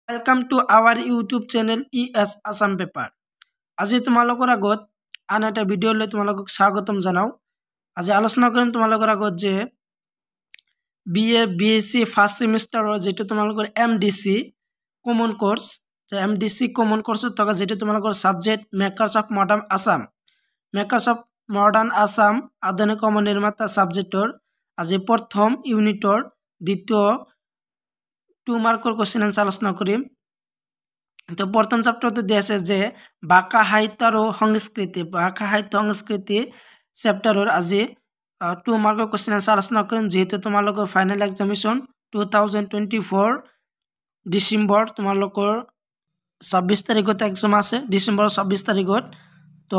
Welcome to our YouTube channel ES Assam Paper. আজি তোমালোকৰ আগত আন এটা ভিডিঅ' লৈ তোমালোকক স্বাগতম জনাও। আজি আলোচনা কৰিম তোমালোকৰ আগত যে BA BSc ফাৰ্ষ্ট সেমিষ্টাৰৰ যেটো তোমালোকৰ MDC কমন কোৰ্স যে MDC কমন কোৰ্সত থকা যেটো তোমালোকৰ সাবজেক্ট মেকাৰ্স অফ মডাৰ্ন আসাম আধুনিক কমন নিৰ্মাতা সাবজেক্টৰ আজি প্ৰথম ইউনিটৰ দ্বিতীয় 2 মাৰ্কৰ কোশ্চেন আনসাৰ আলোচনা কৰিম। তো প্ৰথম চ্যাপ্টাৰতে দিয়া আছে যে ভাষা সাহিত্য আৰু সংস্কৃতি চ্যাপ্টাৰৰ আজি 2 মাৰ্কৰ কোশ্চেন আনসাৰ আলোচনা কৰিম। যেহেতু তোমালোকৰ ফাইনাল এক্সামিনেশন 2024 ডিসেম্বৰ তোমালোকৰ 26 তাৰিখত এক্সাম আছে, ডিসেম্বৰ 26 তাৰিখত। তো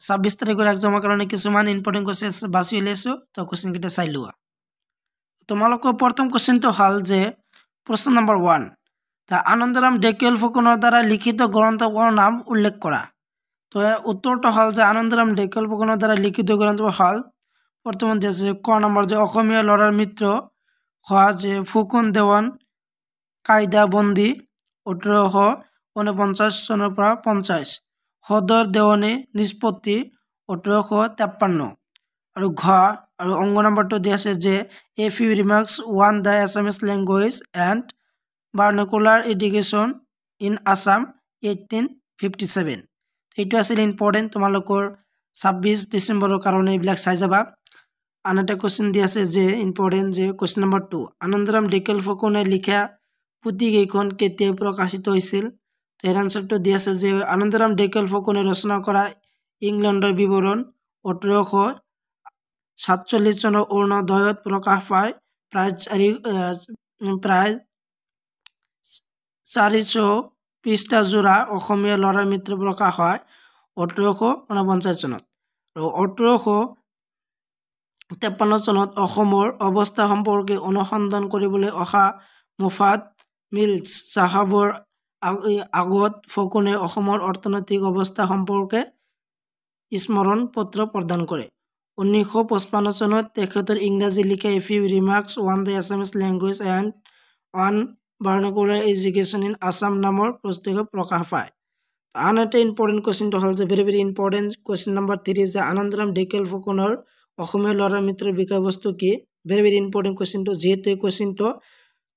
26 তাৰিখৰ এক্সামৰ কাৰণে কিছুমান ইম্পৰ্টেন্ট কোশ্চেন বাছি উলিয়াইছো, তো কোশ্চেন কেইটা চাই লোৱা। তোমালোকৰ প্ৰথম কোশ্চেনটো হল যে প্ৰশ্ন নম্বৰ 1 আনন্দৰাম ঢেকিয়াল ফুকনৰ দ্বাৰা লিখিত গ্ৰন্থৰ নাম উল্লেখ কৰা। তো উত্তৰটো হল যে আনন্দৰাম ঢেকিয়াল ফুকনৰ দ্বাৰা লিখিত গ্ৰন্থ হল বৰ্তমান আছে ক নম্বৰ যে অসমীয়া লৰাৰ মিত্ৰ, খ যে ফুকন দেৱান কায়দা বন্দী 1849 চনৰ পৰা 50, সদৰ দেৱানী নিষ্পত্তি 1853, আৰু ঘ আৰু অংগ নম্বৰটো দিয়া আছে যে a few remarks on the Assamese language and vernacular education in Assam 1857। এইটো আছিল ইম্পৰ্টেন্ট তোমালোকৰ 26 ডিসেম্বৰৰ কাৰণে এইবিলাক চাই যাবা। আন এটা কোশ্চেন দিয়া আছে যে ইম্পৰ্টেন্ট যে কোশ্চেন নম্বৰ 2 আনন্দৰাম ঢেকিয়াল ফুকনে লিখা পুথিকেইখন কেতিয়া প্ৰকাশিত হৈছিল। তো এৰ আনসাৰটো দিয়া আছে যে আনন্দৰাম ঢেকিয়াল ফুকনে ৰচনা কৰা ইংলেণ্ডৰ বিৱৰণ 1847 চনৰ অৰুণোদয়ত প্ৰকাশ পায়। প্ৰায় 400 পৃষ্ঠা জোৰা অসমীয়া লৰাৰ মিত্ৰ প্ৰকাশ হয় 1849 চনত। আৰু 1853 চনত অসমৰ অৱস্থা সম্পৰ্কে অনুসন্ধান কৰিবলৈ অহা মুফাদ মিল্স সাহাবৰ আগত ফুকনে অসমৰ অৰ্থনৈতিক অৱস্থা সম্পৰ্কে স্মৰণ পত্ৰ প্ৰদান কৰে। 1955 চনত তেখেতৰ ইংৰাজী লিখা a few remarks on the Assamese language and on vernacular education in Assam নামৰ পুস্তক প্ৰকাশ পায়। আন এটা ইম্পৰ্টেন্ট কোশ্চেনটো হল যে ভেৰি ইম্পৰ্টেন্ট কোশ্চেন নম্বৰ 3 যে আনন্দৰাম ঢেকিয়াল ফুকনৰ অসমীয়া লৰাৰ মিত্ৰৰ বিষয়বস্তু কি। ভেৰি ইম্পৰ্টেন্ট কোশ্চেনটো, যেহেতু এই কোশ্চেনটো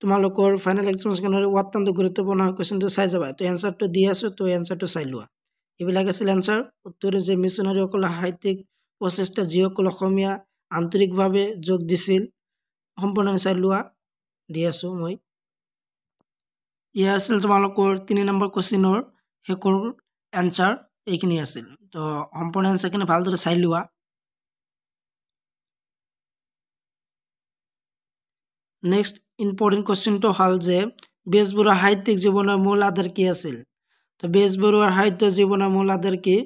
তোমালোকৰ ফাইনাল এক্সামিনেশনৰ অত্যন্ত গুৰুত্বপূৰ্ণ কোশ্চেনটো চাই যাবা। তো এনসাৰটো দি আছো, তো এনসাৰটো চাই লোৱা। এইবিলাক আছিল এনসাৰ। উত্তৰ যে মিছনাৰীসকল সাহিত্যিক প্ৰচেষ্টা যিসকল অসমীয়া আন্তৰিকভাৱে যোগ দিছিল সম্পূৰ্ণ চাই লোৱা দি আছো মই। ইয়া আছিল তোমালোকৰ 3 নম্বৰ কোশ্চেনৰ শেষৰ এনসাৰ এইখিনি আছিল। তো সম্পূৰ্ণ এনসাৰখিনি ভালদৰে চাই লোৱা। নেক্সট ইম্পৰ্টেন্ট কোশ্চেনটো হল যে বেজবৰুৱা সাহিত্যিক জীৱনৰ মূল আধাৰ কি আছিল। তো বেজবৰুৱাৰ সাহিত্য জীৱনৰ মূল আধাৰ কি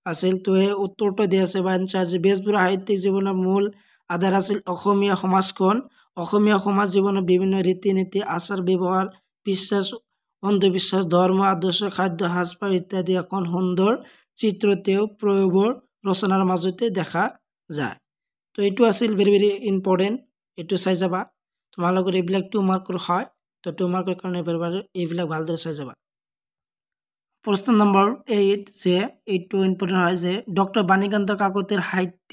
আছিল। তো এই উত্তৰটো দিয়া আছে বা এনসাৰ যে বেজবৰুৱা সাহিত্যিক জীৱনৰ মূল আধাৰ আছিল অসমীয়া সমাজখন। অসমীয়া সমাজ জীৱনৰ বিভিন্ন ৰীতি নীতি আচাৰ ব্যৱহাৰ বিশ্বাস অন্ধবিশ্বাস ধৰ্ম আদৰ্শ খাদ্য সাজপাৰ ইত্যাদি এখন সুন্দৰ চিত্ৰ তেওঁ প্ৰয়োগৰ ৰচনাৰ মাজতে দেখা যায়। তো এইটো আছিল ভেৰি ইম্পৰ্টেন্ট, এইটো চাই যাবা। তোমালোকৰ এইবিলাক 2 মাৰ্কৰ হয়, তো 2 মাৰ্কৰ কাৰণে এইবিলাক ভালদৰে চাই যাবা। প্ৰশ্ন নম্বৰ 8 যে এইটো ইম্পৰ্টেন্ট হয় যে ডক্টৰ বাণীকান্ত কাকতিৰ সাহিত্য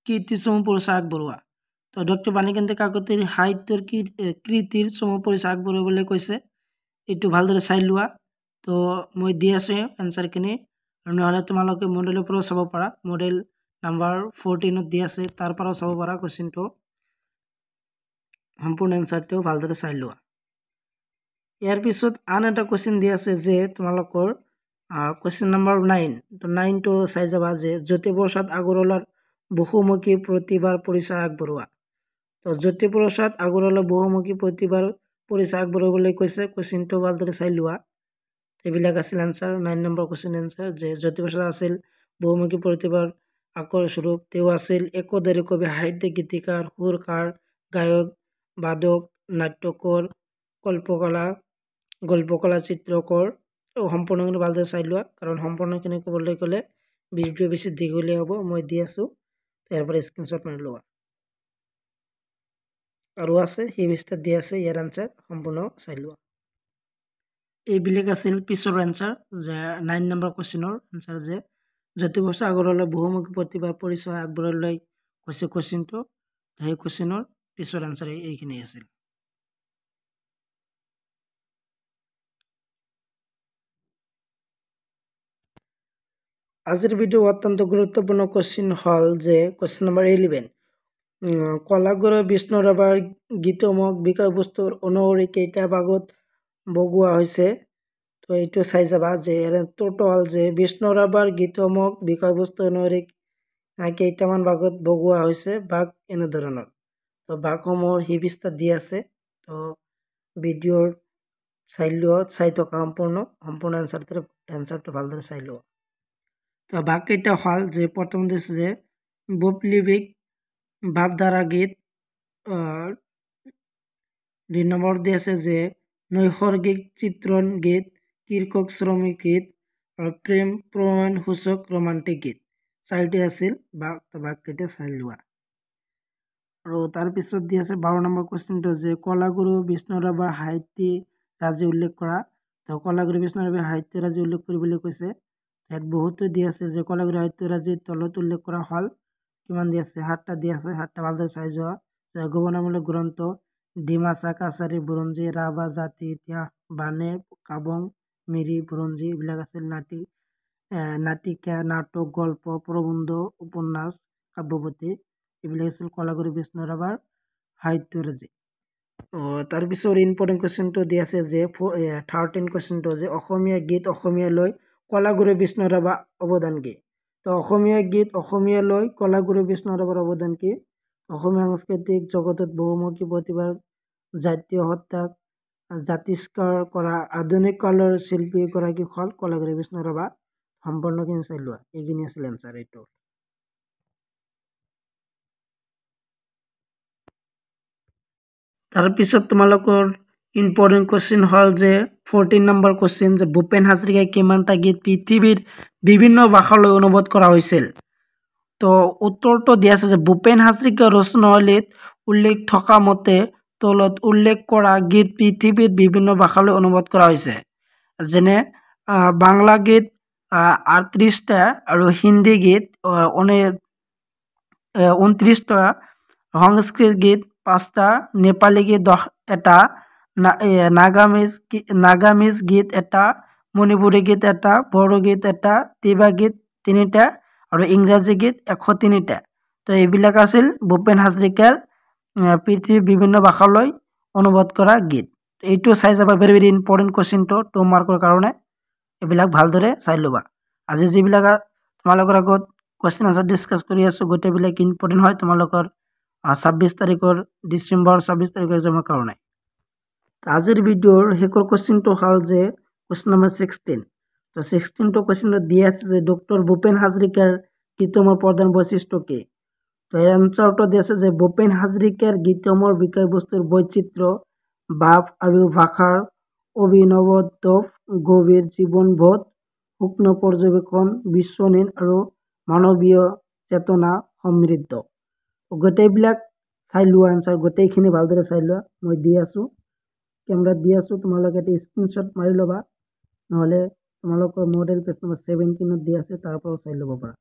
কীৰ্তি চমু পৰিচয় আগবঢ়োৱা। তো ডক্টৰ বাণীকান্ত কাকতিৰ সাহিত্যৰ কৃতিৰ চমু পৰিচয় আগবঢ়াবলৈ কৈছে। এইটো ভালদৰে চাই লোৱা। তো মই দি আছো এনসাৰখিনি, আৰু নহলে তোমালোকে মডেলৰ পৰা চাব পাৰা। মডেল নাম্বাৰ 14 দি আছে, তাৰ পৰা চাব পাৰা কোশ্চেনটো। সম্পূৰ্ণ এনসাৰটো ভালদৰে চাই লোৱা। ইয়াৰ পিছত আন এটা কোশ্চেন দি আছে যে তোমালোকৰ কোশ্চেন নম্বৰ 9। তো 9টো চাই যাবা যে জ্যোতিপ্ৰসাদ আগৰৱালাৰ বহুমুখী প্ৰতিভাৰ পৰিচয় আগবঢ়োৱা। তো জ্যোতিপ্ৰসাদ আগৰৱালাৰ বহুমুখী প্ৰতিভাৰ পৰিচয় আগবঢ়াবলৈ কৈছে। কোশ্চেনটো ভালদৰে চাই লোৱা। এইবিলাক আছিল এনসাৰ 9 নম্বৰ কোশ্চেন এনসাৰ যে জ্যোতিপ্ৰসাদ আছিল বহুমুখী প্ৰতিভাৰ আকৰ স্বৰূপ। তেওঁ আছিল একোধৰী কবি, সাহিত্যিক, গীতিকাৰ, সুৰকাৰ, গায়ক, বাদক, নাট্যকৰ, গল্পকলা চিত্ৰকৰ। সম্পূৰ্ণখিনি ভালদৰে চাই লোৱা, কাৰণ সম্পূৰ্ণখিনি ক'বলৈ গ'লে ভিডিঅ বেছি দীঘলীয়া হ'ব। মই দি আছো, ইয়াৰ পৰা স্ক্ৰীনশ্বট মাৰি লোৱা। আৰু আছে সেই বিস্তাৰ দি আছে ইয়াৰ আনসাৰ সম্পূৰ্ণ চাই লোৱা। এইবিলাক আছিল পিছৰ এনচাৰ যে 9 নম্বৰ কোৱেশ্চনৰ এনচাৰ যে জ্যোতিপ্ৰসাদ আগৰৱালা বহুমুখী প্ৰতিভাৰ পৰিচয় আগবঢ়াই কৈছে কোৱেশ্চনটো সেই কোৱেশ্চনৰ পিছৰ এনচাৰ এইখিনি আছিল। আজিৰ ভিডিও অত্যন্ত গুৰুত্বপূৰ্ণ কোৱেশ্চন হল যে কোৱেশ্চন নম্বৰ 11 কলাগুৰু বিষ্ণু ৰাভাৰ গীতমক বিষয়বস্তুৰ অনুসৰি কেইটা ভাগত ভগোৱা হৈছে তো এইটো চাই যাবা যে উত্তৰটো হল যে বিষ্ণু ৰাভাৰ গীতমক বিষয়বস্তু অনুসৰি কেইটামান ভাগত ভগোৱা হৈছে ভাগ এনেধৰণৰ তো ভাগসমূহৰ হিবিস্তাত দি আছে তো ভিডিঅ'ৰ চাই লোৱা চাই থকা সম্পূৰ্ণ এনচাৰটো ভালদৰে চাই লোৱা। তো ভাগ কেইটা হল যে প্ৰথম দিছে যে বৈপ্লৱিক ভাৱধাৰা গীত 2 নম্বৰ দি আছে যে নৈসৰ্গিক চিত্ৰণ গীত কৃষক শ্ৰমিক গীত আৰু প্ৰেম প্ৰণয়ন সূচক ৰোমান্টিক গীত 4টি আছিল ভাগ কেইটা চাই লোৱা। আৰু তাৰপিছত দি আছে 12 নম্বৰ কুৱেশ্যনটো যে কলাগুৰু বিষ্ণু ৰাভাৰ সাহিত্যৰাজি উল্লেখ কৰা তো কলাগুৰু বিষ্ণু ৰাভাৰ সাহিত্যৰাজি উল্লেখ কৰিবলৈ কৈছে ইয়াত বহুতো দি আছে যে কলাগুৰু সাহিত্যৰাজিৰ তলত উল্লেখ কৰা হল কিমান দি আছে 7টা দি আছে 7টা ভালদৰে চাই যোৱা গৱেষণামূলক গ্ৰন্থ ডিমাচা কাছাৰী বুৰঞ্জী ৰাভা জাতি ইতিহাস বানে কাবং মিৰি বুৰঞ্জী এইবিলাক আছিল নাটিকা নাটক গল্প প্ৰবন্ধ উপন্যাস কাব্যপতি এইবিলাক আছিল কলাগুৰু বিষ্ণু ৰাভাৰ সাহিত্যৰাজি। তাৰপিছত ইম্পৰ্টেণ্ট কুৱেশ্যনটো দি আছে যে 13 কুৱেশ্যনটো যে অসমীয়া গীত অসমীয়ালৈ কলাগুৰু বিষ্ণু ৰাভা অৱদান কি তো অসমীয়া গীত অসমীয়ালৈ কলাগুৰু বিষ্ণু ৰাভাৰ অৱদান কি অসমীয়া সাংস্কৃতিক জগতত বহুমুখী প্ৰতিভাৰ জাতীয় সত্তাক জাতিষ্কাৰ কৰা আধুনিক কালৰ শিল্পী এগৰাকী হল কলাগুৰু বিষ্ণু ৰাভা সম্পূৰ্ণখিনি চাই লোৱা এইখিনি আছিল এনচাৰ এইটো। তাৰপিছত তোমালোকৰ ইম্পৰ্টেণ্ট কুৱেশ্যন হল যে 14 নম্বৰ কুৱেশ্যন যে ভূপেন হাজৰিকাই কিমানটা গীত পৃথিৱীৰ বিভিন্ন ভাষালৈ অনুবাদ কৰা হৈছিল তো উত্তৰটো দিয়া আছে যে ভূপেন হাজৰিকাৰ ৰচনাৱলীত উল্লেখ থকা মতে তলত উল্লেখ কৰা গীত পৃথিৱীৰ বিভিন্ন ভাষালৈ অনুবাদ কৰা হৈছে যেনে বাংলা গীত 38টা আৰু হিন্দী গীত 29টা সংস্কৃত গীত 5টা নেপালী গীত 10টা নাগামিজ গীত 1টা মণিপুৰী গীত 1টা বড়ো গীত 1টা তিৱা গীত 3টা আৰু ইংৰাজী গীত 103টা তো এইবিলাক আছিল ভূপেন হাজৰিকাৰ পৃথিৱীৰ বিভিন্ন ভাষালৈ অনুবাদ কৰা গীত এইটো চাই যাবা ভেৰি ভেৰি ইম্পৰ্টেণ্ট কুৱেশ্যনটো 2 মাৰ্কৰ কাৰণে এইবিলাক ভালদৰে চাই ল'বা আজি যিবিলাক তোমালোকৰ আগত কুৱেশ্যন আনসাৰ ডিছকাছ কৰি আছো গোটেইবিলাক ইম্পৰ্টেণ্ট হয় তোমালোকৰ 26 তাৰিখৰ ডিচেম্বৰ 26 তাৰিখৰ এক্সামৰ কাৰণে। আজিৰ ভিডিঅ'ৰ শেষৰ কুৱেশ্যনটো হল যে কুৱেশ্যন নম্বৰ 16 তো 16টো কুৱেশ্যনটো দিয়া আছে যে ডক্টৰ ভূপেন হাজৰিকাৰ গীতমৰ প্ৰধান বৈশিষ্ট্য কি তো এনচাৰটো দিয়া আছে যে ভূপেন হাজৰিকাৰ গীতমৰ বিষয়বস্তুৰ বৈচিত্ৰ্য ভাৱ আৰু ভাষাৰ অভিনৱত্ব গভীৰ জীৱনবোধ সূক্ষ্ম পৰ্যবেক্ষণ বিশ্বনীন আৰু মানৱীয় চেতনা সমৃদ্ধ গোটেইবিলাক চাই লোৱা এনচাৰ গোটেইখিনি ভালদৰে চাই লোৱা মই দি আছো কেমেৰাত দি আছো তোমালোকে এটা স্ক্ৰীনশ্বট মাৰি ল'বা নহলে তোমালোকৰ মডেল পেজ নম্বৰ 17ত দি আছে তাৰ পৰা চাই ল'ব পাৰা।